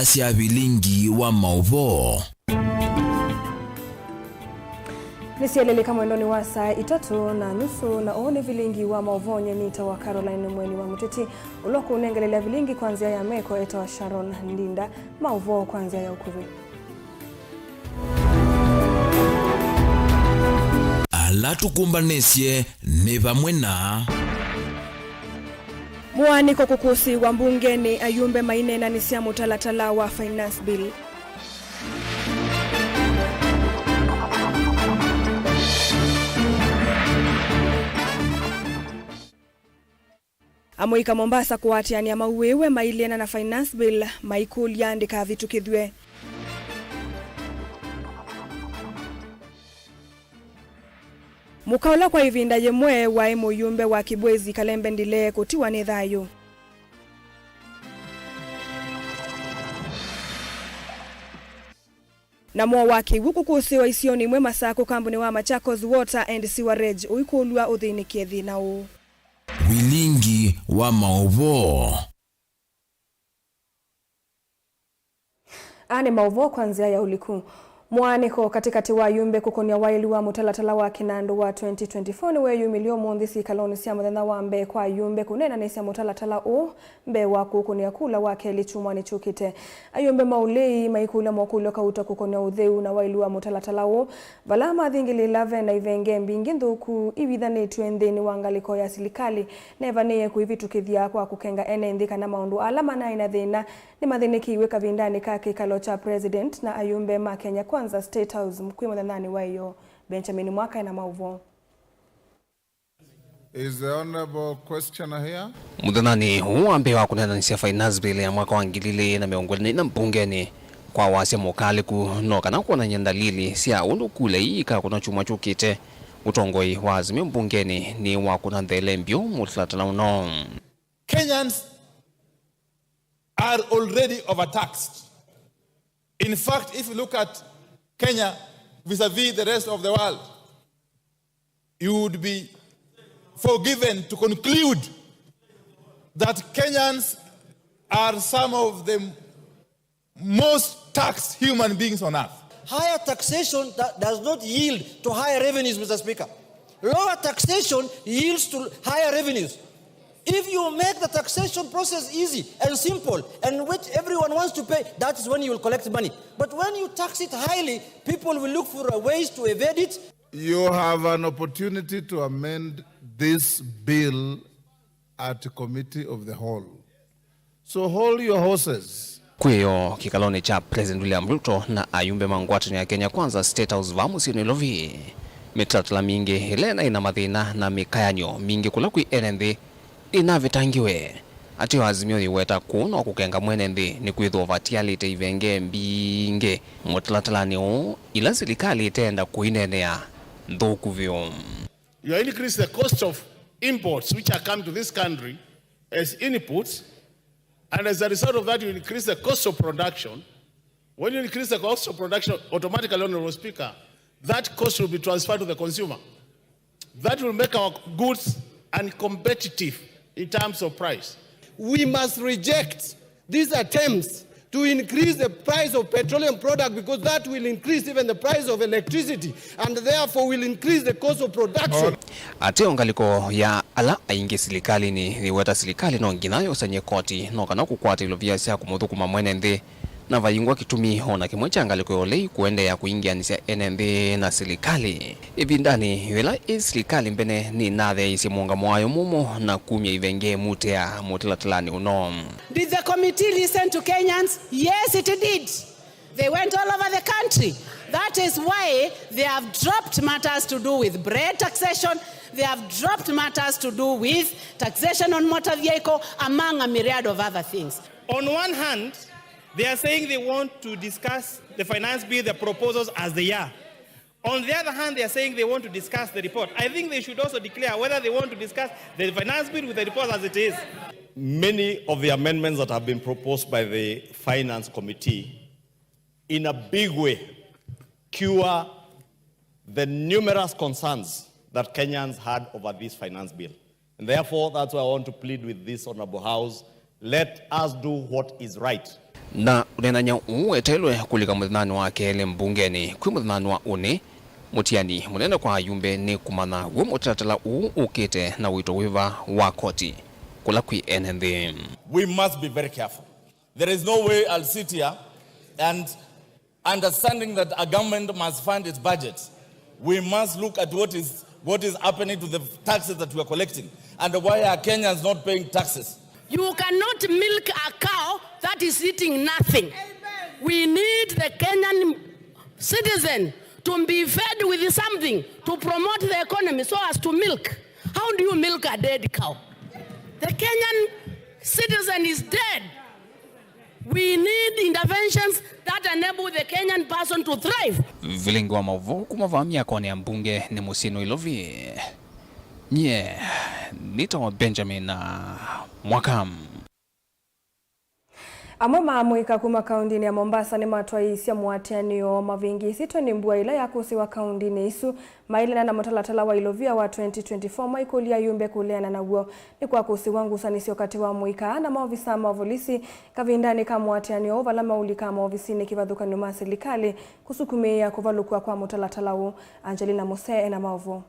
Asia vilingi wa mauvo. Nisieleleka mwendoni wa saa 3:30 na one vilingi wa mauvonye nita wa Caroline Mweni wa Muteti uloku unengelelea vilingi kwanzia ya Meko eta wa Sharon Ndinda mauvo kwanzia ya Ukuri. Ala tukumbanesye ne vamwe na Mwaniko kukusi wa mbungeni Ayumbe Mainena nisia mutalatala wa finance bill. Amoika Mombasa kuatiani ya mauwewe mailiana na finance bill maikul yandika vitu kidhwe. Mukaula kwa hivinda yemwe wa Muyumbe wa Kibwezi Kalembe ndile kutiwa ni thayo. Na mwa waki wukukusi wa isioni mwe masako kampuni wa Machakos Water and Sewerage uikulwa uthinikie thina u. Vilingi wa mauvo. Ane mauvo kwanzia ya uliku. Mwaniko katikati wa Yumbe kukonia waili wa mutalatala wa kinando wa 2024 ni we yumilio mondisi kaloni siya mdhenda wa mbe kwa Yumbe kunena nisia mutalatala u mbe wa kukonia kula wake lichumwa ni chukite. Ayumbe maulei maikula mwakula kauta kukonia udheu na waili wa mutalatala u valama dhingili 11 na ivenge mbingindu ku iwidhani tuendeni wangaliko ya silikali na evaneye kuivitu kithia kwa kukenga ene ndika na maundu alama na inadhina ni madhiniki iweka vindani kake kalocha president na Ayumbe Makenya Kwanza State House mkwimo dhanani wa iyo Benjamin Mwaka na mauvo. Is the honorable questioner here? Mudhanani huwa ambe wa kunena nisia finance bill ya mwaka wangilile na meongoleni na mbungeni kwa wasia mokali kunoka na kuona nyandalili siya undu kule ika kuna chuma chukite utongoi wazime mbungeni ni wakuna ndele mbio mutlatala uno. Kenyans are already overtaxed. In fact, if you look at Kenya vis-a-vis the rest of the world, you would be forgiven to conclude that Kenyans are some of the most taxed human beings on earth. Higher taxation does not yield to higher revenues, Mr. Speaker. Lower taxation yields to higher revenues. If you make the taxation process easy and simple and which everyone wants to pay, that is when you will collect money. But when you tax it highly, people will look for ways to evade it. You have an opportunity to amend this bill at committee of the whole. So hold your horses. Kweyo kikalone cha President William Ruto na Ayumbe Mangwatu ya Kenya Kwanza State House vamusi nilovi. Mitratula mingi helena ina madhina na mikayanyo mingi kulakui NND inavitangiwe. Ati wazimio iweta kuno kukenga mwenende ni kuidho vatialite ivenge mbinge mutalatalani o ila silikali itenda kuinenea ndoku vyo. You increase the cost of imports which are coming to this country as inputs, and as a result of that you increase the cost of production. When you increase the cost of production, automatically, Honorable Speaker, that cost will be transferred to the consumer. That will make our goods uncompetitive in terms of price. We must reject these attempts to increase the price of petroleum product because that will increase even the price of electricity and therefore will increase the cost of production. Ate ongaliko ya ala aingi silikali ni weta silikali no nginayo sanye koti no kana kukwata ilovia sia kumuthuku mamwenende na vayingwa kitumi hona kimwecha angaliko yolei kuende ya kuingia nisia NND na silikali. Ibindani wela silikali mbene ni nathe isi mwanga mwayo mumo na kumya ivenge mutea mutilatalani unom. Did the committee listen to Kenyans? Yes, it did. They went all over the country. That is why they have dropped matters to do with bread taxation. They have dropped matters to do with taxation on motor vehicle, among a myriad of other things. On one hand, they are saying they want to discuss the finance bill, the proposals as they are. On the other hand, they are saying they want to discuss the report. I think they should also declare whether they want to discuss the finance bill with the report as it is. Many of the amendments that have been proposed by the Finance Committee in a big way cure the numerous concerns that Kenyans had over this finance bill. And therefore, that's why I want to plead with this Honorable House, let us do what is right. na unenanya uetelwe kulika muthinani wa kele mbungeni kwi muthinani wa uni mutiani munene kwa ayumbe ni kumana we mutalatala ukite na wito wiva wa koti kula kwi NND. We must be very careful. There is no way I'll sit here and understanding that a government must fund its budget. We must look at what is happening to the taxes that we are collecting and why are Kenyans not paying taxes. You cannot milk a cow that is eating nothing. We need the Kenyan citizen to be fed with something to promote the economy so as to milk. How do you milk a dead cow? The Kenyan citizen is dead. We need interventions that enable the Kenyan person to thrive. Vilingi wa maovo kumavamia kone ya mbunge ni Musino Ilovi. Nye, nita wa Benjamin na Mwakam. Amoma mwika kuma kaundini ya Mombasa ni matwaisia muatianio mavingi sito ni mbua ila ya kusi wa kaundini isu maile na matalatala wa Ilovia wa 2024 Michael ya yumbe kuleana na uo ni kwa kusi wangu sanisi wakati wa mwika na maofisa mavolisi kavindani kama muatianio vala mauli kama ofisini kivadhuka nyuma serikali kusukumia kuvalukua kwa matalatala u Angelina Mose na maovu.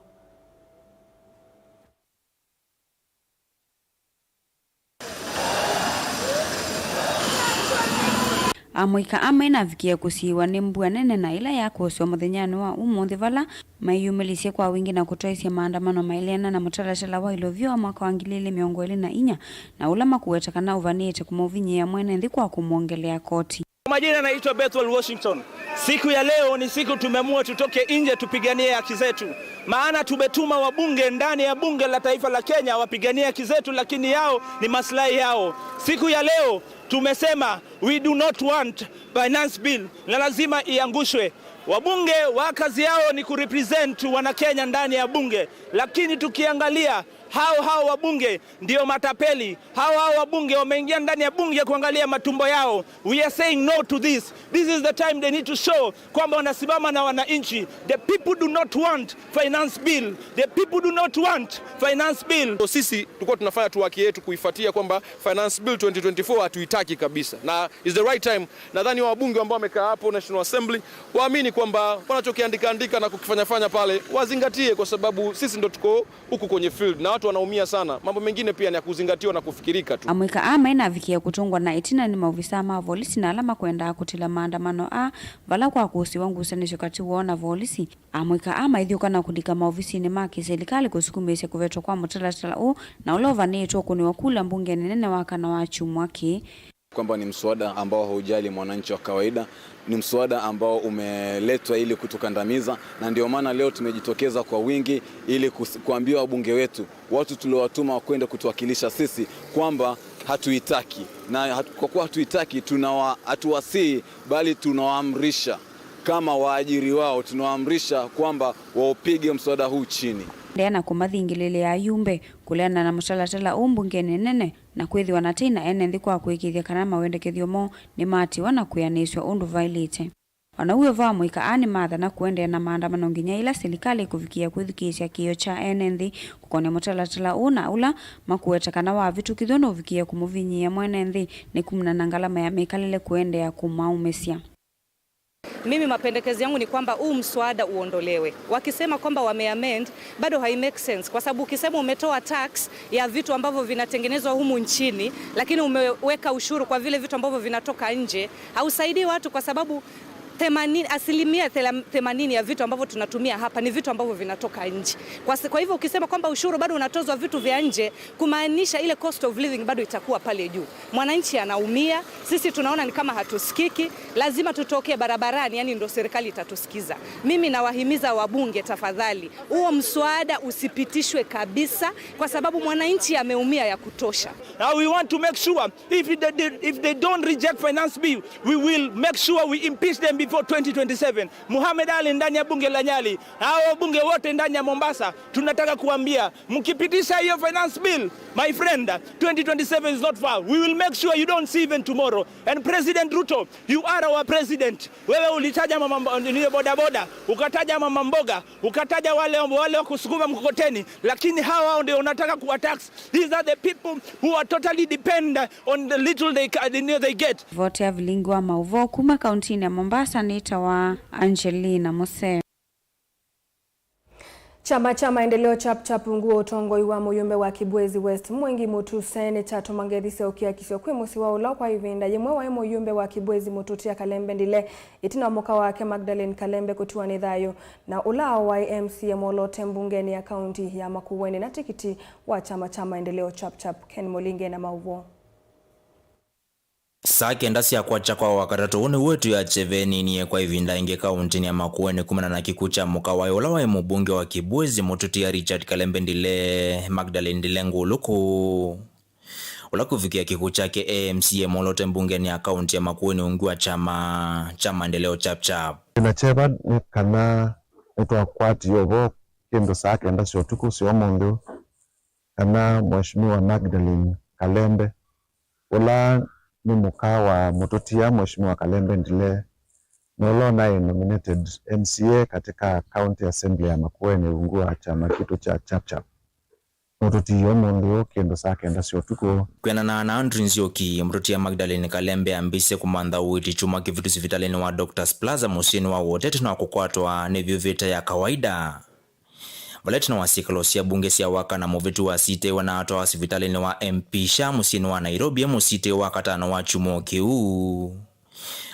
Amoika amena vikia kusiwa ni mbua nene na ila ya kuhusu muthenyani wa umuthi vala mayumilisie kwa wingi na kutoisia maandamano mailiana na mutalatala wa Ilovia wa mwaka wa 2024 na ulama kuwetakana uvanite kumovinyi ya mwene ndi kwa kumuongelea koti. Majina naitwa Bethel Washington. Siku ya leo ni siku tumeamua tutoke nje tupiganie haki zetu. Maana tumetuma wabunge ndani ya bunge la taifa la Kenya wapiganie haki zetu, lakini yao ni maslahi yao. Siku ya leo tumesema we do not want finance bill na lazima iangushwe. Wabunge wa kazi yao ni kurepresent wana Kenya ndani ya bunge, lakini tukiangalia hao wabunge ndio matapeli. Hao wabunge wameingia ndani ya bunge kuangalia matumbo yao. We are saying no to this. This is the time they need to show kwamba wanasimama na wananchi. The people do not want finance bill. The people do not want finance bill. So sisi tulikuwa tunafanya tu haki yetu kuifuatia kwamba finance bill 2024 hatuitaki kabisa. Na is the right time. Nadhani wabunge ambao wamekaa hapo National Assembly waamini kwamba wanachokiandika na kukifanya pale wazingatie, kwa sababu sisi ndo tuko huku kwenye field na watu wanaumia sana. Mambo mengine pia ni ya kuzingatiwa na kufikirika tu. Amwika amena vikia kutungwa na itina ni maofisa mavolisi na alama kwenda kutila maandamano vala kwa kusi wangu usanisho kati uona volisi. Amwika ama idhiuka na kudika maofisi ni maki serikali kusukumese kuvetwa kwa mutalatala na ulova ni itoku ni wakula mbunge nene waka na wachu mwaki. Kwamba ni mswada ambao haujali mwananchi wa kawaida, ni mswada ambao umeletwa ili kutukandamiza, na ndio maana leo tumejitokeza kwa wingi ili kuambia wabunge wetu, watu tuliowatuma wakwenda kutuwakilisha sisi, kwamba hatuitaki, na kwa kuwa hatuitaki hatuwasii bali tunawaamrisha kama waajiri wao, tunawaamrisha kwamba waupige mswada huu chini. Ndena kumathingilile ya yumbe kuleana na mutalatala mbungeni nene na kwithiwa na tina NND kwa kuikithia kana mawendekethio mo ni mati wana kuyaniswa undu vailite. Wana uyo va mwika ani matha na kuendea na maandamano nginya ila serikali kufikia kuthikisha kio cha NND kukone mutalatala na ula makuwetakana wa vitu kithono ufikia kumuvinyia mwenenthi ni kumna na ngalama ya mikalile kuendea kumaumesia. Mimi mapendekezo yangu ni kwamba huu mswada uondolewe. Wakisema kwamba wameamend bado hai make sense, kwa sababu ukisema umetoa tax ya vitu ambavyo vinatengenezwa humu nchini lakini umeweka ushuru kwa vile vitu ambavyo vinatoka nje, hausaidii watu, kwa sababu 80% ya vitu ambavyo tunatumia hapa ni vitu ambavyo vinatoka nje. Kwa hivyo ukisema kwamba ushuru bado unatozwa vitu vya nje, kumaanisha ile cost of living bado itakuwa pale juu. Mwananchi anaumia, sisi tunaona ni kama hatusikiki, lazima tutoke barabarani, yani ndio serikali itatusikiza. Mimi nawahimiza wabunge, tafadhali huo mswada usipitishwe kabisa, kwa sababu mwananchi ameumia ya kutosha. Now we want to make sure if they don't reject finance bill, we will make sure we impeach them before 2027. Muhammad Ali ndani ya bunge la Nyali, hao bunge wote ndani ya Mombasa, tunataka kuambia mkipitisha hiyo finance bill, my friend, 2027 is not far. We will make sure you don't see even tomorrow. And President Ruto, you are our president. Wewe ulitaja mama ni boda boda, ukataja mama mboga, ukataja wale wa kusukuma mkokoteni, lakini hawa ndio unataka kuwatax. These are the people who are totally dependent on the little they get. Vote ya vilingi wa mauvo kuma kaunti ya Mombasa ni tawa Angelina Mose. Chama cha maendeleo chap nguo utongoi wa muyumbe wa Kibwezi West Mwengi Mutu Senator Tomangethise Okiakisio kwe musi wa ula kwa ivinda yemwe wa muyumbe wa Kibwezi Mututia Kalembe ndile itina moka wake Magdalene Kalembe kutua nidhayo na ula wa MCA Molote mbungeni ya kaunti ya Makueni na tikiti wa chama cha maendeleo chap Ken Molinge na mauvo. Sake ndasi ya kuacha kwa wakatato une wetu ya cheveni niye kwa ivinda inge kaunti ya Makueni kumana na kikucha muka wa yola wa mbunge wa Kibwezi Mututia Richard Kalembe ndile Magdalene ndile nguluku ula kufikia kikucha ke AMCA Molote mbungeni ya kaunti ya Makueni ungiwa chama maendeleo chap. Inacheba ni kana eto kwati yogo kendo sake ndasi otuku si omondo kana mheshimiwa Magdalene Kalembe ula ni muka wa Mututia Mheshimiwa Kalembe ndile nolo naye nominated MCA katika County Assembly ya Makueni ungua chama kitu cha chap. Mututia mundu kendo sake ndasi otuko kwena na Andrew Nzioki Mututia Magdalene Kalembe ambise kumanda uiti chuma kivitu sivitalini wa Doctors Plaza musini wa wote tunakukwatwa ni vita ya kawaida. Valetna wa sikalosia bunge siya waka na movetu wa site wanatoa hospitali wa MP Sha musini wa Nairobi musite wakatano wa chumo kiu.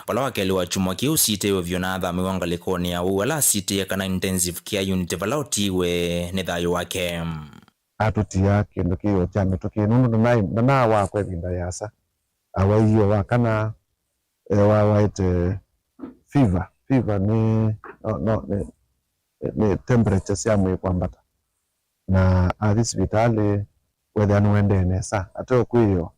Wala wakeli wa chumo kiu site wa vionadha miwanga likoni ya wala site ya kana intensive care unit valautiwe nidhayo wake. Atutia kendo kiyo chame tuki nundu na wakwe vinda yasa. Awa hiyo wakana waite fever ni temperature siya mwe kwambata na hospitali whether nuende nesa ato kuyo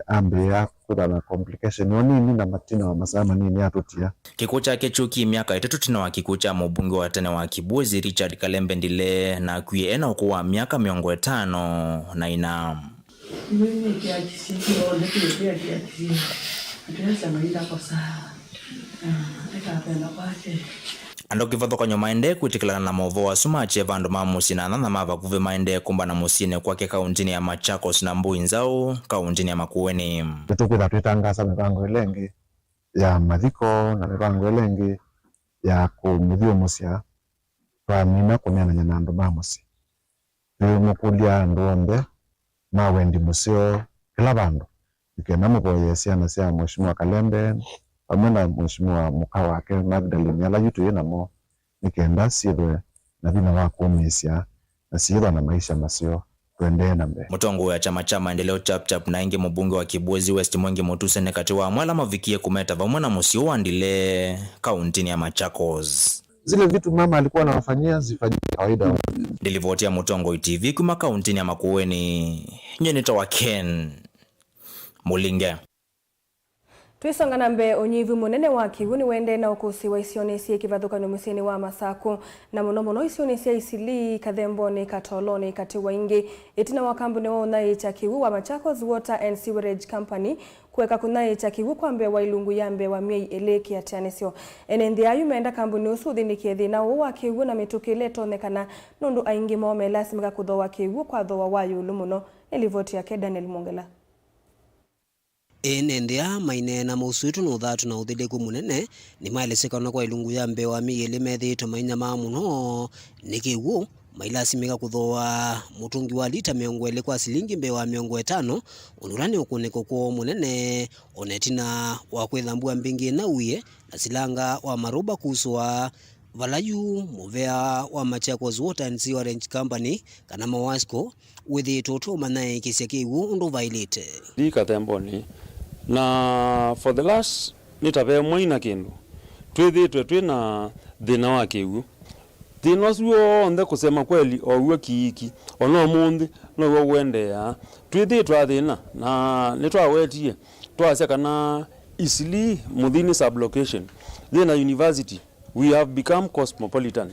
ambe ya kuda na complication nini na matina wa masama nini atutia kikucha kechuki miaka itatu tina wa kikucha mbunge wa tene wa Kibwezi Richard Kalembe ndile na kuye ena ukuwa miaka 5 na ina mimi kia kisiki ole kia kisiki atesa maida kwa saa ekapenda kwake ando kivatho kwa nyomaende kuitikilana na movo wa sumache vandu mamusina na mava kuve maende kumba na musine kwake kauntini ya Machakos na Mbui nzao kauntini ya Makueni. Tutukwitha twitangasa mipango ilengi ya mathiko na mipango ilengi ya kumithio musya kwa mina kumeananya na andu mamusi. Mukulia andu ombe mawendi musio kila bandu ikena mukoye siana sia Mheshimiwa Kalembe amena Mheshimiwa muka wake Magdalene ala yutu yena mo nikenda siwe na vina wakumisya na siwa na maisha masio tuendee na mbe. Mutongo ya chama maendeleo chap na inge mbunge wa Kibwezi West Mwengi Mutu nekati wa mwala mavikie kumeta vamwana musio wandile kauntini ya Machakos. Zile vitu mama alikuwa anawafanyia zifanyike kawaida. Nilivotia Mutongo TV kuma kauntini ya Makueni. Nyenita wa Ken Molinge. Tuisonga nambe onyivu munene wa kiwuni wende na ukusi wa isionesi kivathuka numusini wa Masaku na munomono isionesi isili kathemboni katoloni katiwa ingi itina wa kambuni wa unai cha kiwu wa Machakos Water and Sewerage Company kuweka kunai cha kiwu kwa mbe wa ilungu ya mbe wa miei eleki ya tianisio. Enendi ayu meenda kambuni usuthi ni kiedhi na uwa kiwu na mitukileto nekana nundu aingi mome lasimika kudhowa kiwu kwa dhowa wayu lumuno nilivoti ya Daniel Mongela. Enendea maine na musuitu no thatu na uthiliku munene ni maelesekana kwa ilungu ya mbe wa migele methito mainya ma muno nikiwu mailasimika kuthoa mutungi wa lita 20 kwa silingi mbe wa 50 unurani ukuneko kwa munene onetina wa kwithambua mbingi na uye na silanga wa maruba kuswa valayu muvea wa Machakos Water and Sewerage Company kana mawasco with toto manae kisekiwu undu violate di kathemboni na for the last nitabe moina kindu twina thina wa kiwu thina suo onde kusema kweli owe kiiki ono mundi no wo wendea twithitwa thina na nitwawetie twase kana Easily Mudhini sublocation. Then a university. We have become cosmopolitan.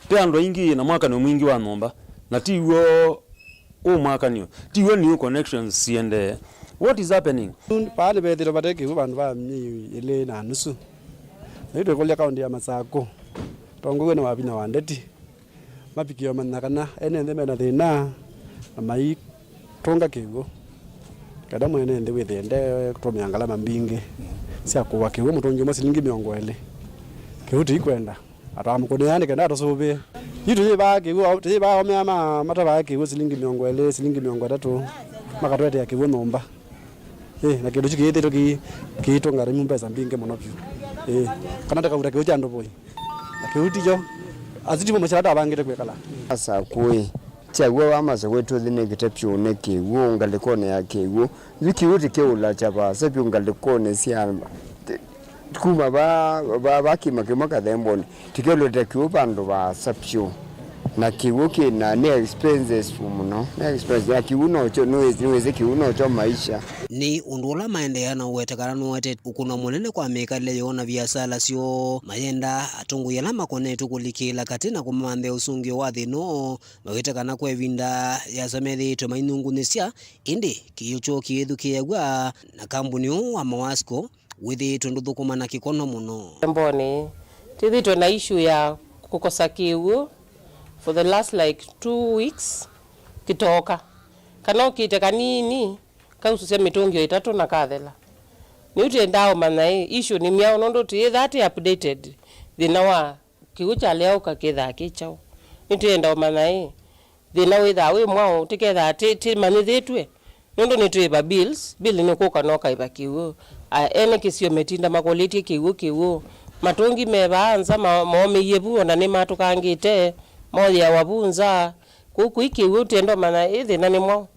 Te ando ingi na mwaka ni mwingi wa nomba. Na tiwo mwaka niyo. Tiwo new connections siende. What is happening? Pale bete lobadeki ubantu ba mi ile na nusu. Nito kolya kaundi ya Masako. Tongo na wabina wandeti. Mapikio manakana ene ndeme na thina mai tonga kigo. Kada mwene ndi withende kutomya ngalama mbingi. Sia kuwa kigo mutonjo masilingi 20 kiuti ikwenda atamukone yani kenda tosobe yitu yiba kigo yiba omyama mataba kigo silingi 20 silingi 300 makatwete ya kigo nomba na kido chikiyete toki kitonga rimu pesa mbinge monopyo kana ndakaura kigo chando boy na kiuti jo azitimo machada abangite kwekala asa kui chagwe wamaze kwetu thine kitepyo ne kigo ngalikone ya kigo wikiuti keula chapa sepyo ngalikone sia kuma ba kimaka kathemboni tikelo tekiwo bandu ba sapyo na kiwo kina ne expenses muno ne expenses ya kiwo no cho niweze kiwo no cho maisha ni undula maendeleo na wetekana wete ukuna munene kwa mekale yona biasala sio mayenda atungu yala makone tukulikila katina kumambe usungi wa thino wetekana kwa evinda ya samethi to mainungunesia indi kiyocho kiethu kiegwa na kambuni wa Mawasco withi tundudhukuma na kikono muno mboni tithi tuna issue ya kukosa kiwu for the last like 2 weeks kitoka kana ukite kanini kaususia mitongio 3 na kathela ni utendao mana issue ni miao nondo ti that updated thinawa kiwu cha leo kaketha kichao nitendao mana thina witha we mwao tiketha ti manithetwe nondo nitweba bills bill ni kuka noka ibakiwo ene kisio metinda makoleti kiwo matongi mebanza mome yebu na ne matukangite moya wabunza kuku ikiwo tendo mana ithe na nimwo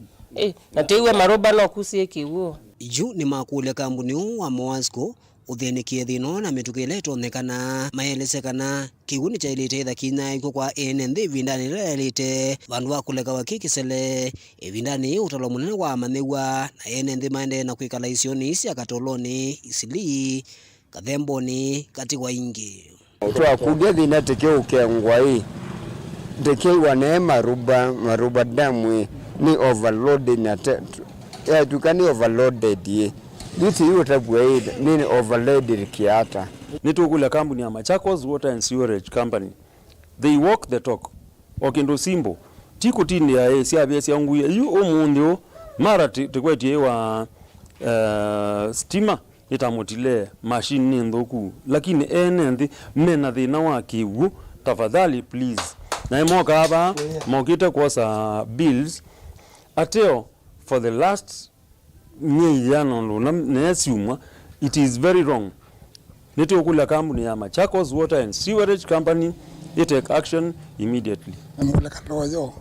na tewe maroba no kusie kiwo ju ni makule kambuni wa Mawasco uthenikie thino na mitukile tonekana maelesekana kiuni cha ilite tha kina iko kwa NND vindani relite vandu akuleka wakikisele vindani utalo munene wa manewa na NND maende na kwikala isioni isi akatoloni isili kathemboni kati kwa ingi utwa kudia thina teke ukengwa hii teke wane maruba damu ni overloaded na ya tukani overloaded ye this you tabwe nini overloaded kiata nitukula kampuni ya Machakos Water and Sewerage Company they walk the talk okindo simbo tikutini ya siabesi yangu yu omundio mara tikwetie wa stima itamotile machine ndoku lakini enendi mena thina wa kiwu tafadhali please na moka hapa mokita kwa bills ateo for the last it is very wrong. Nitukula kampuni ya Machakos Water and Sewerage Company they take action immediately. Mukula kaloyo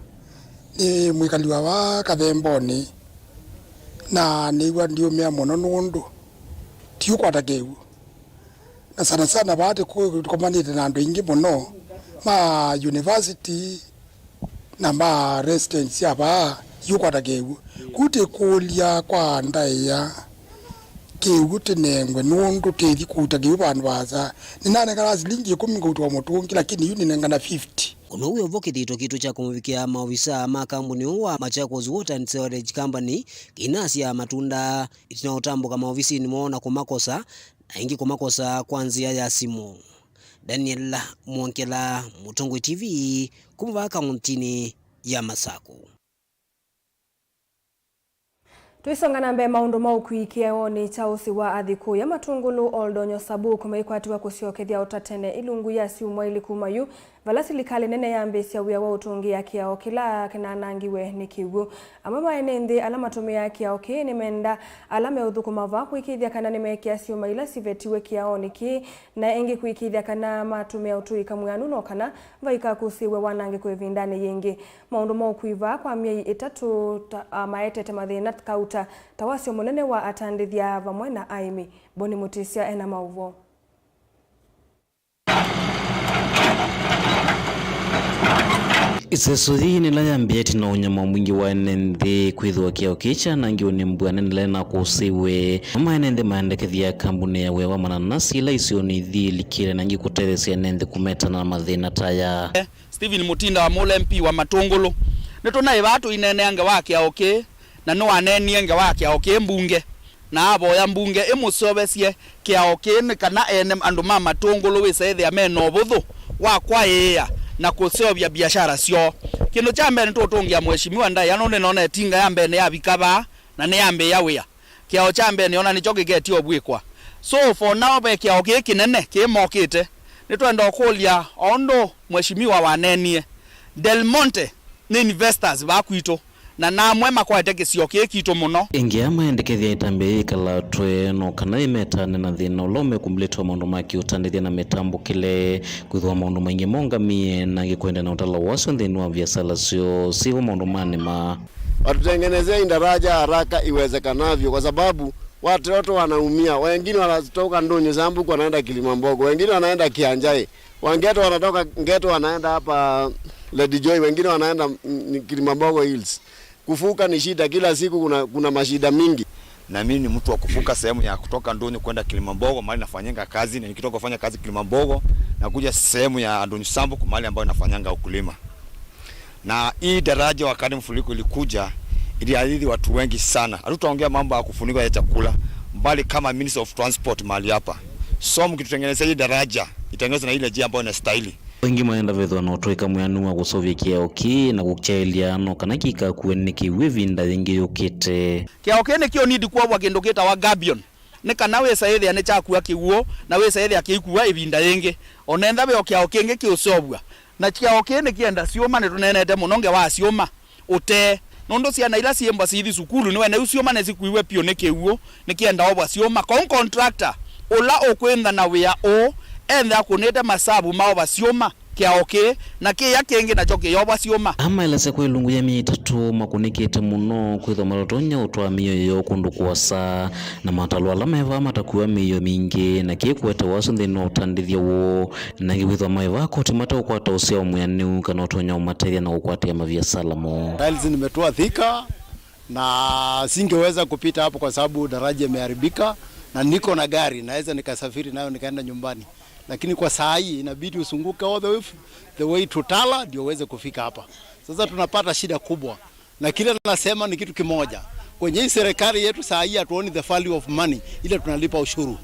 ni mwikaliwa wa kathemboni na niwa ndio mea mono nundu tiu kwa takeu na sana baate kukomanite na andu ingi muno ma university na ma residents aba yuko takeu kuti kulia kwa ndaya kiwu tinengwe nundu tethi kuta kiwu bandu baza ninane kala silingi 10 kutwa mutungi lakini yuni nengana 50 Ono uwe vokithitwo kitu cha kumuvikia maofisa ma kambuni wa Machakos Water and Sewerage Company kinasia matunda itinaotambuka maofisini mwona kumakosa na ingi kumakosa kwanzia ya simu. Daniel Mwankela, Mutongwe TV, kumva kauntini ya Masako. Tuisongana mbe maundu maukuikia oni chausi wa adhiku ya matungulu Oldonyo Sabu kumeikwatiwa kusiokethia utatene ilungu ya siumwa ili kumayu valasilikali nene ya mbesi ya uya wa utungi ya kiao kila kinanangiwe ni kiwu amama enendi alama tume ya kiao ki ni menda alame udhukumava kuikithia kana ni mekia siuma ila sivetiwe kiao ni ki na engi kuikithia kana matume ya utui kamuyanu no kana vaika kusiwe wanangi kuevindane yengi maundu maukuiva kwa miei 3 maetete mathina kauta tawasio munene wa atandithia vamwe na aimi Boni Mutisia ena mauvo. Isesothi ni la yambeti na unyama mwingi wa enende kwithwa kiao kicha na ngioni mbwana nile na kusiwe ama enende maandekethia kambuni ya wewa mananasi ila isioni thi likire na ngi kutethesia enende kumeta na mathina taya. Stephen Mutinda wa Mole MP wa Matongolo nitona ibatu ineneanga wa kiao ki na no anenianga wa kiao ki mbunge na abo ya mbunge imusobesie kiao ki kana ene andu ma Matongolo wisethe ameno buthu wa kwaia na kusobya biashara sio kindu cha mbere ntutungia mheshimiwa ndai anone none tinga ya mbere ya bikaba na ne yambe ya wia kiao cha mbere niona nicho gigetio bwikwa so for now be kiao giki nene kimokite nitwenda kulia ondo mheshimiwa wanenie Del Monte ni investors bakwito na namwe makwete kisio kikito muno ingia maendekethia itambe ikala twe no kana imetane na thina ulome kumletwa maundu maki utandithia na mitambo kile kwithwa maundu maingi mongamie na gikwenda na utala waso thini wa biashara sio sivo maundu manima watutengenezea daraja haraka iwezekanavyo kwa sababu watu wanaumia, wengine wanatoka Ndonyo Zambuku wanaenda Kilimambogo, wengine wanaenda Kianjai, wangeto wanatoka Ngeto wanaenda hapa Lady Joy, wengine wanaenda Kilimambogo Hills. Kufuka ni shida, kila siku kuna mashida mingi. Na mimi ni mtu wa kufuka sehemu ya kutoka Ndonyo kwenda Kilimambogo mahali nafanyanga kazi, na nikitoka kufanya kazi Kilimambogo na kuja sehemu ya Ndonyo Zambuku mahali ambayo nafanyanga ukulima. Na hii daraja wakati mfuriko ilikuja iliadhiri watu wengi sana. Hatutaongea mambo ya kufunikwa ya chakula, mbali kama Minister of Transport mahali hapa. So mkitutengeneza hii daraja, itengenezwe na ile njia ambayo inastahili. Wengi maenda vetho na utoika muyanu wa gusovya kiao ki na guchelia no kana kika kueniki wivinda ingi yukite. Kiao ki ni kio need kwa kindu kita wa Gabion. Ni kana wesa yethe ane chakua kiuo na wesa yethe akikuwa ivinda ingi. Onenda be kiao kingi kiusobwa. Na kiao ki ni kienda sioma ne tunenete munonge wa sioma. Ute nondo ciana ila ciemba cithi cukuru ni wene ucio mane cikuiwe pio ne kiuo ni kienda obwa cioma kon contractor ola okwenda na wia o endha kunete masabu mao basioma kiaoke na kia kingi na choke yoba sioma ama elese kwelungu ya mitatu makunikite muno kwitho marotonya utwa miyo yo kundu kwasa na matalwa lameva matakuwa miyo mingi na kikwete waso nthini utandithia wo na ngwitho maiva koti mata ukwata usia umwanu kana utonya umateria na ukwatia mavia salamo. Tiles nimetoa Thika na singeweza kupita hapo kwa sababu daraja imeharibika na niko na gari naweza nikasafiri nayo nikaenda nyumbani. Lakini kwa saa hii inabidi usunguke all the way to Tala ndio uweze kufika hapa. Sasa tunapata shida kubwa. Na kile nasema ni kitu kimoja. Kwenye hii serikali yetu saa hii hatuoni the value of money ile tunalipa ushuru.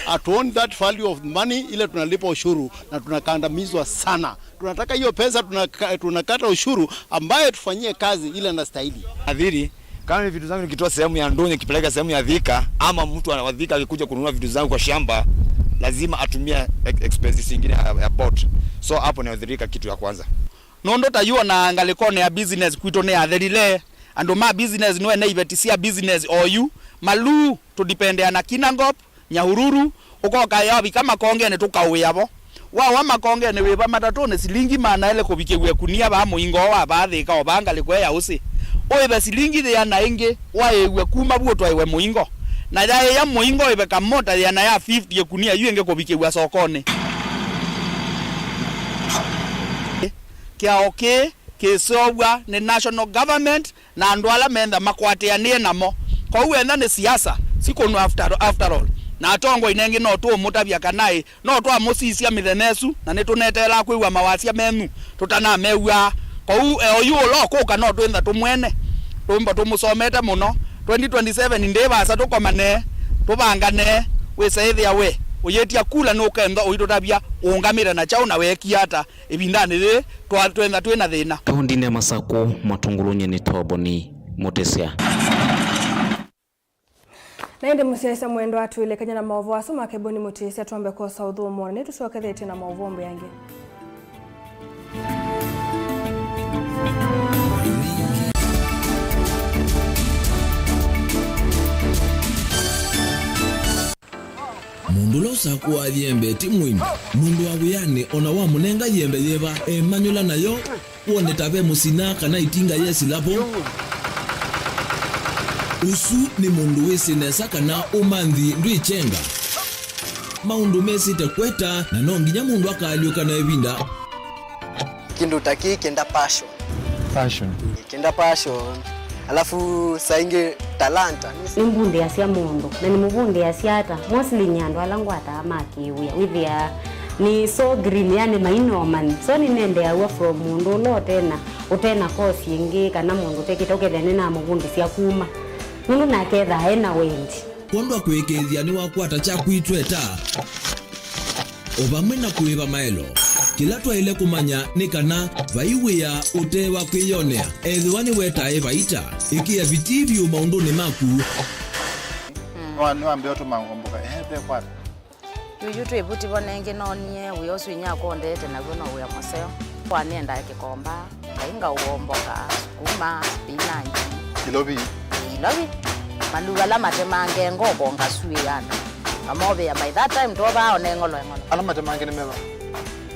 Hatuoni that value of money ile tunalipa ushuru na tunakandamizwa sana. Tunataka hiyo pesa tunakata ushuru ambaye tufanyie kazi ile inastahili. Adhiri kama vitu zangu nikitoa sehemu ya Ndonyo kipeleka sehemu ya Thika ama mtu anawadhika akikuja kununua vitu zangu kwa shamba lazima atumie expenses nyingine ya boat. So hapo ni adhirika kitu ya kwanza. Nondo tayuo na ngalikone ya business kwito ne adhirile ando ma business no ene ibetisia business oyu malu to depend na Kinangop Nyahururu uko kayabi kama konge ne tukawiyabo wa makonge ne weba matatu ne silingi mana ile kubikewe kunia ba muingo wa bathika obanga likwe ya usi oibe silingi ya nainge wa ewe kuma bwotwa ewe muingo na ya muingo ibe kamota ya na ya 50 kunia yuenge kubikewe sokone kiaoke kisobwa ni national government na andwala menda makwatianie namo kwa uwe ndane siasa siko after all na atongo inengi no tu mutabya kanai no tu amusisia mithenesu na nitunetela kwiwa mawasia menu tutana mewa kwa oyu lo ko kana twenda tumwene tumba tumusomete muno 2027 ndeba asa tukomane tubangane wesethia we uyetia kula no kenda uitotabya ungamira na chao na wekiata ibindani ri twenda twena thina kaundini ya Masako Matungulunye ni Toboni Mutesia naende musiasa mwendo watu ile kanya na maovu asoma keboni Mutesia tuambe kwa saudhu mwana netu tuwakethete na maovu ombe yange mundu losa kuwa yembe timwini mundu wabuyane ona wa munenga yembe yeba emanyula nayo uone tabe musina kana itinga yesi lapo usu ni mundu wese nesa kana umanthi ndwichenga maundu mesi te kweta na nonginya mundu akaliuka na ebinda kindu taki kenda passion. Kenda passion. Alafu sainge talanta. Nimbundi asia mundu na nimubundi asiata mostly nyando alangu atamaki withia ni so green yani mainoman so ni nende awa from mundu lo tena utena kosi ingi kana mundu tekitoke thene na mubundi sia kuma mundu na ketha ena wendi kondo kwekethia ni wakwata cha kwitweta obamwe na kuiba maelo kila twaile kumanya ni kana vaiwia utewa kwiyonea ethiwani wetae vaita ikia vitivyo maunduni maku niwambia tu mangomboka pe kwata yuyu twebuti bonenge nonie wiyosu inyako ndete na gono uya moseo kwa nenda kikomba kainga uomboka sukuma spinach kilobi maluga la matemange ngobo ngasuyana amobe ya by that time toba onengolo ala matemange ni meba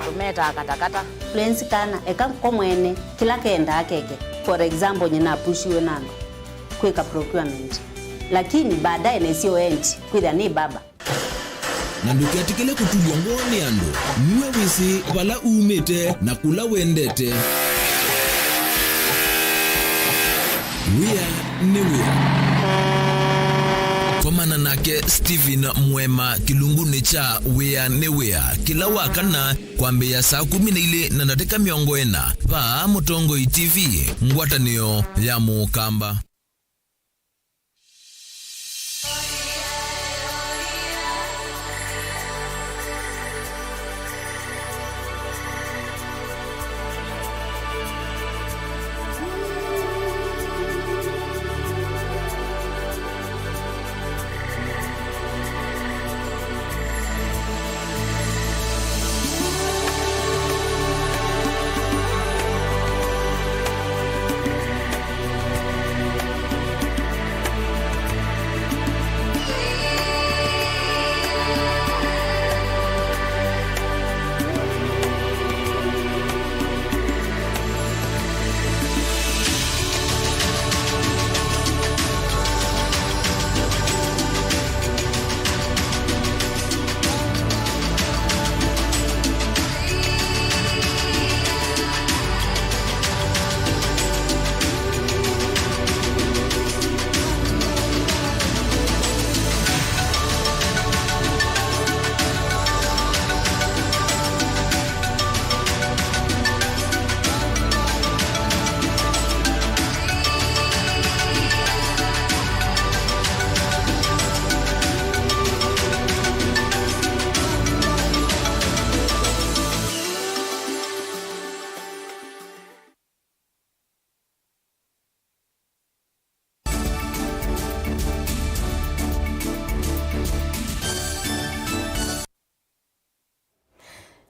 tumeta katakata plains kana eka komwene kila kenda akeke for example nyina pushiwe nando kweka procurement lakini baadaye nesio end kwida ni baba na ndukiatikele kutulwa ngoni ando niwe wisi wala umete na kula wendete wea Komana nake Steven Mwema kilunguni cha wea newea kila wakana kwambe ya saa 12 na nateka miongo ena pa Mutongo TV ngwatanio ya Mukamba.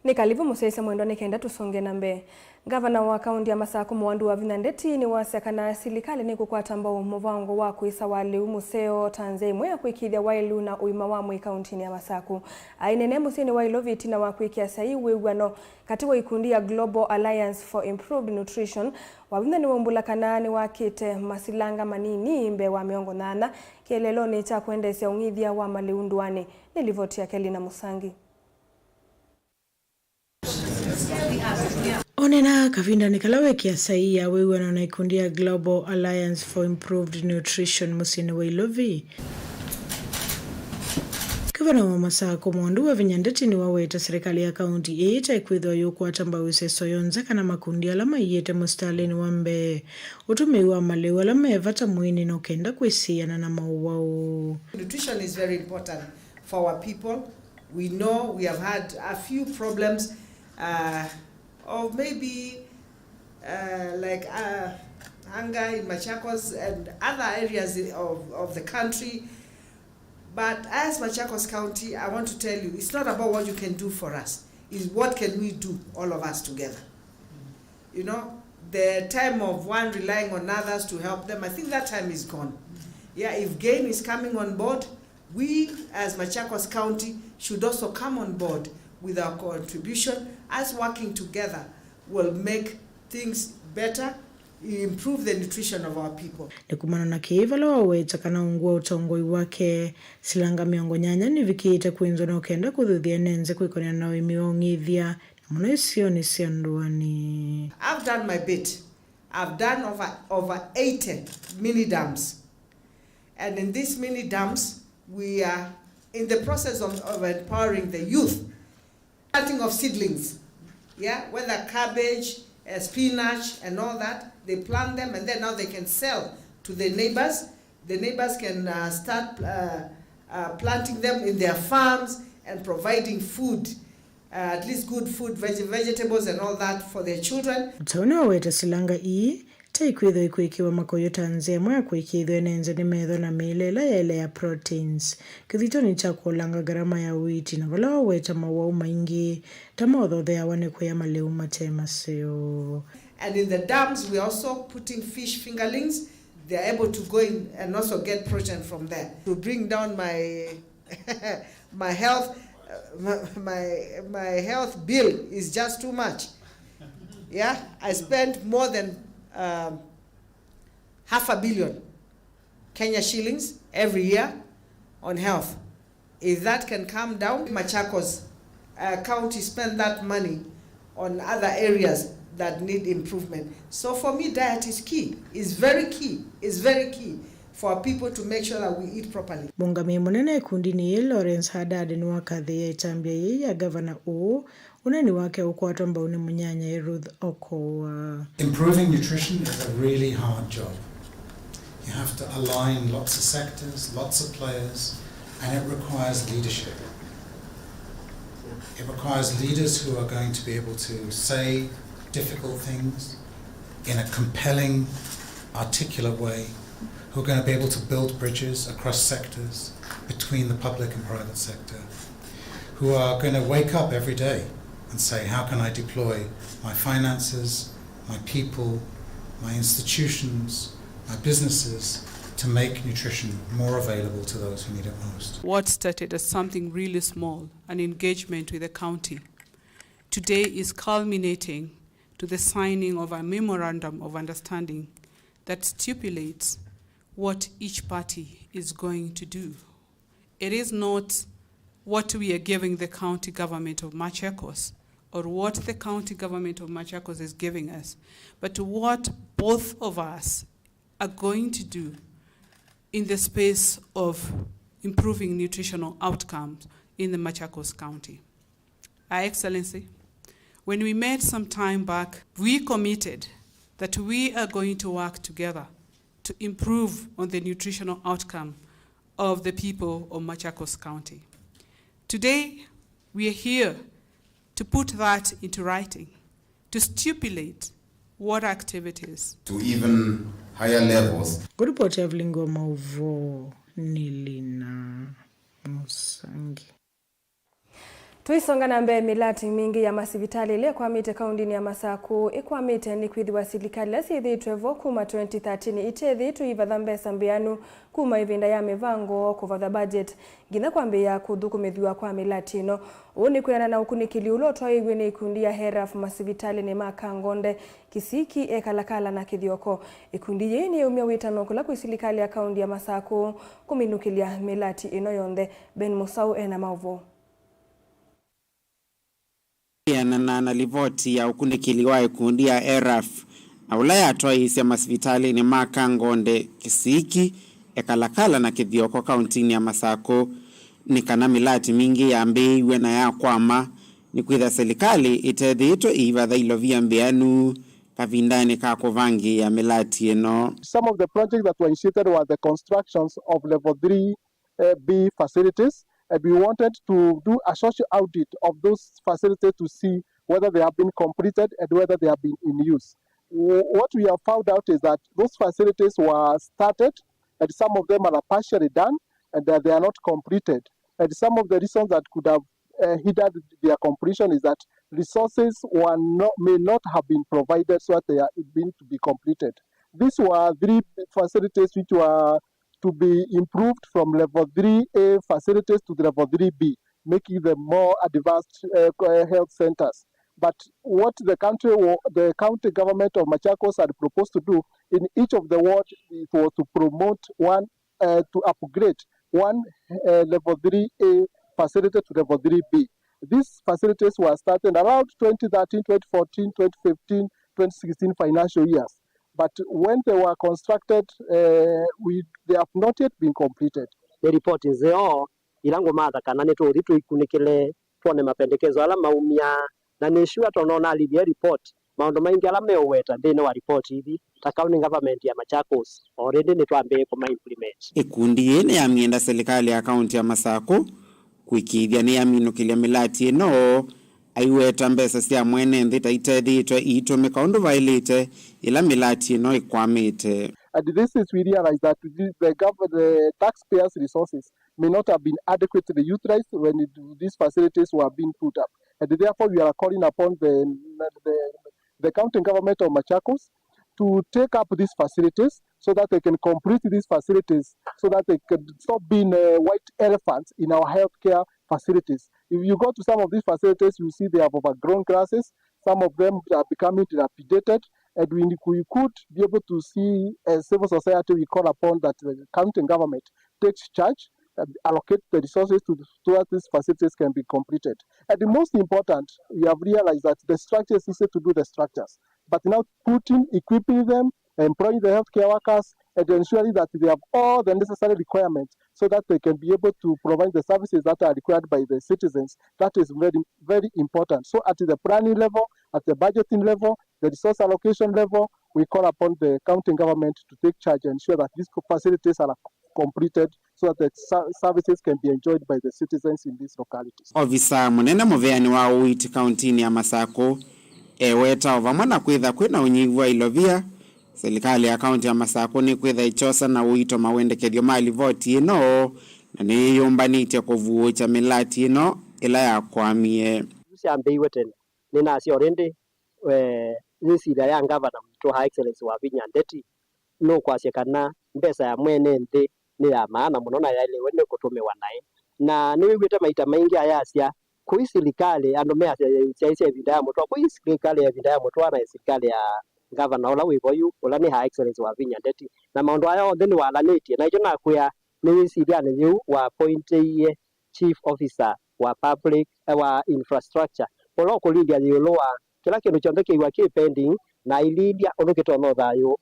Nikalivu musese mwendo nikenda tusonge nambe. Gavana wa kaunti ya Masako Mwandu wa Vinandeti ni wasekana silikali ni kukwata mbao movango wa kuisa wali umuseo tanzei mwea kuikithia wailu na uima wa mwi kaunti ya Masako. Ainene musini wailu vitina wa kuikia sayi wewano katiwa ikundi ya Global Alliance for Improved Nutrition. Wawina ni wambula kanani wakite masilanga manini imbe wa miongo nana kielelo ni cha kuendesya ungithia wa maliunduane. Nilivotia Kelina Musangi. Onena kavinda nikalawe kiasai ya wewe na naikundi ya Global Alliance for Improved Nutrition musini wailovi. Gavana wa Masako Mwandu wa Vinandeti ni waweta serikali ya kaunti eita ikwithwa yukwata mbawise soyonza kana makundi alama iyete mustalini wambe utumiwa malewa alama evata mwini no kenda kwisiana na mauwau. Nutrition is very important for our people. We know we have had a few problems or maybe hunger in Machakos and other areas of the country. But as Machakos County, I want to tell you, it's not about what you can do for us. It's what can we do, all of us together. You know, the time of one relying on others to help them, I think that time is gone. Yeah, if GAIN is coming on board, we as Machakos County should also come on board with our contribution. As working together will make things better, improve the nutrition of our people. Nikumana na kiiva la waweta kana ungua utongoi wake silanga miongo nyanya ni vikiita kuinzo na ukenda kudhuthia nenze kuikonia na uimiwa ungithia Mnesio ni sianduani. I've done my bit. I've done over 80 mini dams. And in these mini dams, we are in the process of empowering the youth. Planting of seedlings, yeah, whether cabbage, spinach, and all that, they plant them and then now they can sell to the neighbors. The neighbors can start planting them in their farms and providing food, at least good food, vegetables and all that for their children. Mtaona waweta silanga ii, taikwitho ikuikiwa makoyo tanzia mwa kuikithwe nenze ni metho na milela ya ile ya proteins. Kithito ni chakulanga garama ya witi na vala waweta mawau maingi, tamotho thea wane kuya maleu matema seo. And in the dams, we're also putting fish fingerlings. They're able to go in and also get protein from there. To bring down my my health, my health bill is just too much. Yeah, I spend more than $500 million Kenya shillings every year on health. If that can come down, Machakos County spend that money on other areas that need improvement. So for me, diet is key. It's very key. It's very key for people to make sure that we eat properly. Mungami munene kundi ni Lawrence Haddad ni wakadhi ya itambia ya governor o unani wake ukwatu ambao ni munyanya Ruth Okowa. Improving nutrition is a really hard job. You have to align lots of sectors, lots of players, and it requires leadership. It requires leaders who are going to be able to say difficult things in a compelling, articulate way, who are going to be able to build bridges across sectors between the public and private sector, who are going to wake up every day and say, how can I deploy my finances, my people, my institutions, my businesses to make nutrition more available to those who need it most. What started as something really small, an engagement with the county, today is culminating to the signing of a memorandum of understanding that stipulates what each party is going to do. It is not what we are giving the county government of Machakos or what the county government of Machakos is giving us, but what both of us are going to do in the space of improving nutritional outcomes in the Machakos County. Our Excellency, when we met some time back, we committed that we are going to work together to improve on the nutritional outcome of the people of Machakos County. Today, we are here to put that into writing, to stipulate what activities. To even higher levels. Kuripoti ya Vlingo Mauvo Nilina Musangi. Tuisonga na mbe milati mingi ya masivitali ile kwa mite kaundini ya Masaku ikwa mite ni kuidhi wa silikali sithi twevo kuma 2013 itethi tuiva dhambe sambianu kuma ivinda ya mivango kuvadha budget gina kwambia kudhukumidhiwa kwa milati no uni kuyana na ukunikili uloto igwe ni ikundi ya heraf masivitali ni Makangonde Kisiki Ekalakala na Kithioko ikundi yeni umia witano kula kuisilikali ya kaundi ya Masaku kuminukilia milati inoyonde Ben Musau ena Mauvo. Na livoti ya ukunikili wa ikundi ya ERAF na ulaya atoa ya masivitali ni Makangonde Kisiki Ekalakala na Kithioko kauntini ya Masako ni kana milati mingi ya mbeiwe na ya kwama ni kwitha serikali itethi ito ivatha ilovia mbianu kavindani kako vangi ya milati eno. Some of the projects that were initiated were the constructions of level 3B facilities. And we wanted to do a social audit of those facilities to see whether they have been completed and whether they have been in use. What we have found out is that those facilities were started and some of them are partially done and that they are not completed. And some of the reasons that could have hindered their completion is that resources may not have been provided so that they are being to be completed. These were 3 facilities which were to be improved from level 3A facilities to the level 3B, making them more advanced health centers. But what the county government of Machakos had proposed to do in each of the wards was to promote to upgrade one level 3A facility to level 3B. These facilities were started around 2013, 2014, 2015, 2016 financial years. But when they were constructed, they have not yet been completed. The report is there. Ilango mada kanane tu ritu ikunikele tuone mapendekezo ala maumia na nishua tonona alivyo report maondo maingi ala meweta ndene wa report hivi county government ya Machakos already ni tuambe kwa implement. Ikundi yene ya mienda serikali ya kaunti ya Masako kuikithia ni ya minukilia milati no aiweta mbesa cia mwene nthita itethitwe itome kaundu vailite ila milati no ikwamite. And this is we realize that the taxpayers' resources may not have been adequately utilized when these facilities were being put up. And therefore we are calling upon the county government of Machakos to take up these facilities so that they can complete these facilities so that they can stop being white elephants in our healthcare facilities. If you go to some of these facilities, you see they have overgrown grasses. Some of them are becoming dilapidated. And we could be able to see as civil society, we call upon that the county government takes charge and allocate the resources so that these facilities can be completed. And the most important, we have realized that the structures is easy to do the structures, but now equipping them, employing the healthcare workers, and ensuring that they have all the necessary requirements so that they can be able to provide the services that are required by the citizens. That is very, very important. So at the planning level, at the budgeting level, the resource allocation level, we call upon the county government to take charge and ensure that these facilities are completed so that the services can be enjoyed by the citizens in these localities. Ofisa munene muveani wa Uiti kaunti ya Masako eweta ovamana kwitha kwina unyivu wa ilovia serikali ya kaunti ya Masako ni kwitha ichosa na uito mawendekethio mali voti ino na ni yumbanite kuvuucha milati ino ila ya kwamie siambeiwe tena nina si already nisi ya gavana to high excellence wa Vinya Ndeti no kwasiekana mbesa ya mwene nthi ni ya maana muno na yale wene kutumiwa naye na ni wigwite maita maingi ayasia kui serikali andu mea cia vinda ya mutwa kui serikali ya vinda ya mutwa na serikali ya gavana ola wivoyu ola ni high excellence wa Vinya Ndeti na maundu aya othe ni walanitie na ijo nakuya ni wiciriane yu wa appointie chief officer wa public wa infrastructure ola kulindia yoloa kila kindu chonthe kiwa ki pending na ilindia onoketwa no thayo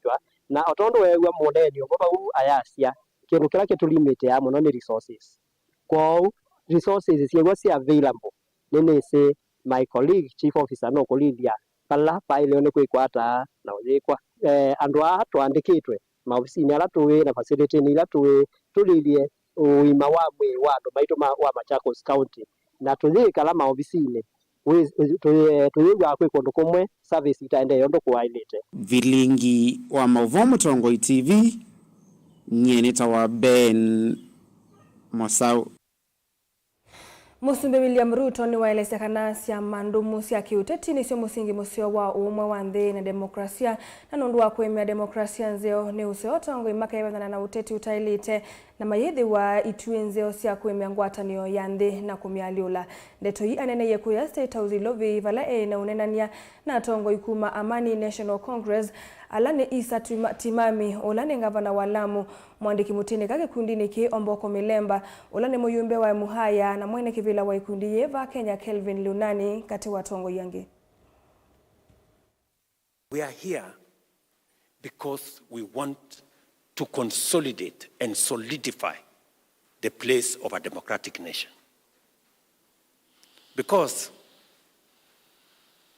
kwa na otondo wewe moneni ngoba u ayasia kindu kila kitulimite ya muno ni resources kwa resources ciegwa cia available nene se my colleague chief officer no kulindia pala paile one kwikwata na uyekwa andu a twandikitwe maofisini ala tuwe na facility ni ala tuwe tulilie uima wa mwe wa ndo maito wa Machakos County na tuthika la maofisini tuyiwa kwi kundu kumwe service itaende yondo kuwailite vilingi wa Mauvomo Tongoi TV nyeneta wa Ben Mosau. Musumbe William Ruto ni waeleza kana cia mandumu cia kiuteti nicio musingi musio wa umwe wa nthi na demokrasia na nundu wa kwemia demokrasia nzeo ni usio tongo imaka yebana na uteti utailite na mayithi wa itue nzeo cia kwemia ngwatanio ya nthi na kumialiula ndeto hii anene yekuya State House Lovi vala na unenania na tongo ikuma Amani National Congress alane Isa Timami olane gavana wa Lamu mwandiki mutini kage kundi niki Omboko Milemba olane muyumbe wa Muhaya na mwene kivila wa ikundi yeva Kenya Kelvin Lunani kati wa tongo yange. We are here because we want to consolidate and solidify the place of a democratic nation. Because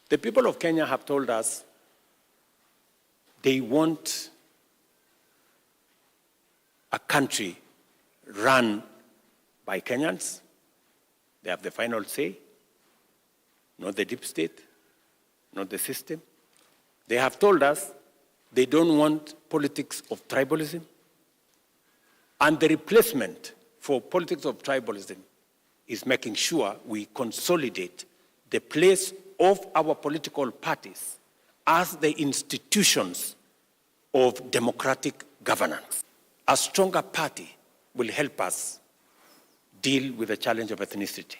the people of Kenya have told us they want a country run by Kenyans. They have the final say, not the deep state, not the system. They have told us they don't want politics of tribalism. And the replacement for politics of tribalism is making sure we consolidate the place of our political parties as the institutions of democratic governance. A stronger party will help us deal with the challenge of ethnicity,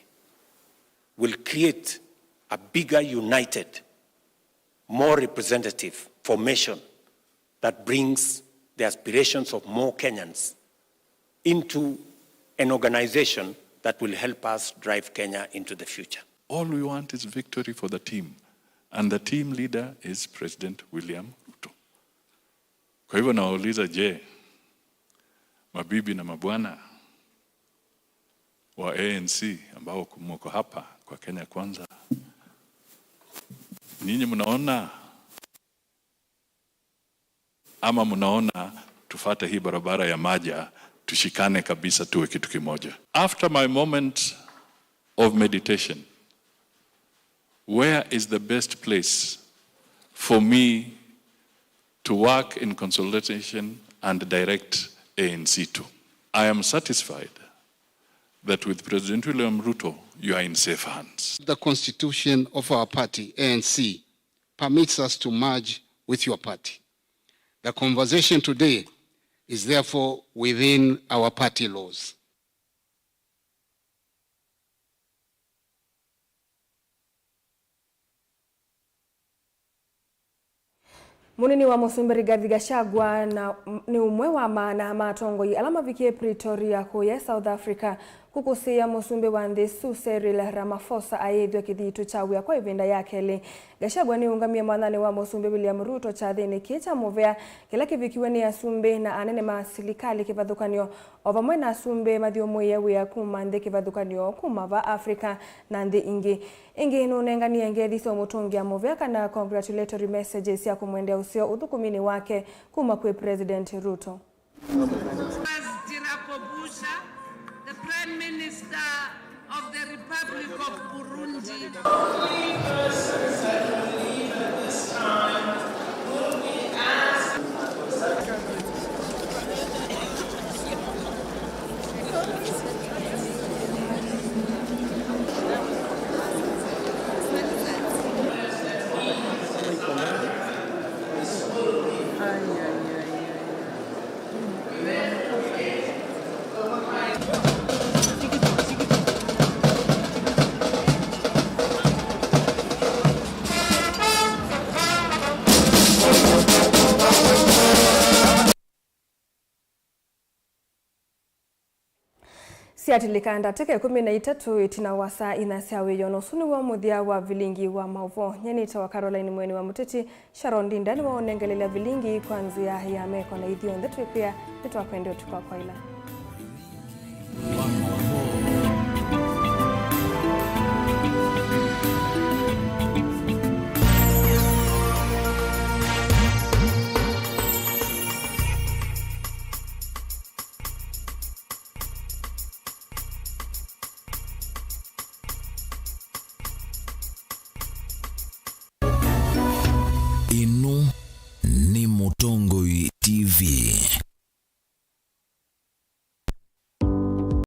will create a bigger, united, more representative formation that brings the aspirations of more Kenyans into an organization that will help us drive Kenya into the future. All we want is victory for the team. And the team leader is President William Ruto. Kwa hivyo nawauliza, je, mabibi na mabwana wa ANC ambao kumoko hapa kwa Kenya Kwanza, ninyi mnaona ama mnaona tufate hii barabara ya maja, tushikane kabisa, tuwe kitu kimoja? After my moment of meditation, where is the best place for me to work in consultation and direct ANC to? I am satisfied that with President William Ruto, you are in safe hands. The constitution of our party, ANC, permits us to merge with your party. The conversation today is therefore within our party laws. Munini wa Musumbi Rigathi Gachagua na ni umwe wa maana matongoi alama vikie Pretoria kuya South Africa kukusia Musumbi wa Ndesu Cyril Ramaphosa aidhwa kithitu chawia kwa ivinda yake le. Gachagua ni ungamia mwanani wa Musumbi William Ruto chathini kicha movea kila kivikiwe ni asumbe na anene masilikali kivadhukanio ovamwe na asumbe mathiomo yewe ya kumande kivadhukanio kumava Africa na ndi ingi inunengania ngedhiso mutungia movea kana congratulatory messages ya kumwendea usio uthukumini wake kuma kwe President Ruto. The Prime Minister of the Republic of Burundi. Siatilikanda teke 13 itina wasa inasiawe yono sunu wa muthia wa vilingi wa mauvo nyenita wa Caroline Mweni wa Muteti Sharon Dindani wa onengelelea vilingi kwanzia ya meko na idhio ndetu pia nitwakwende utukwa kwa ila. Ino ni Mutongoi TV.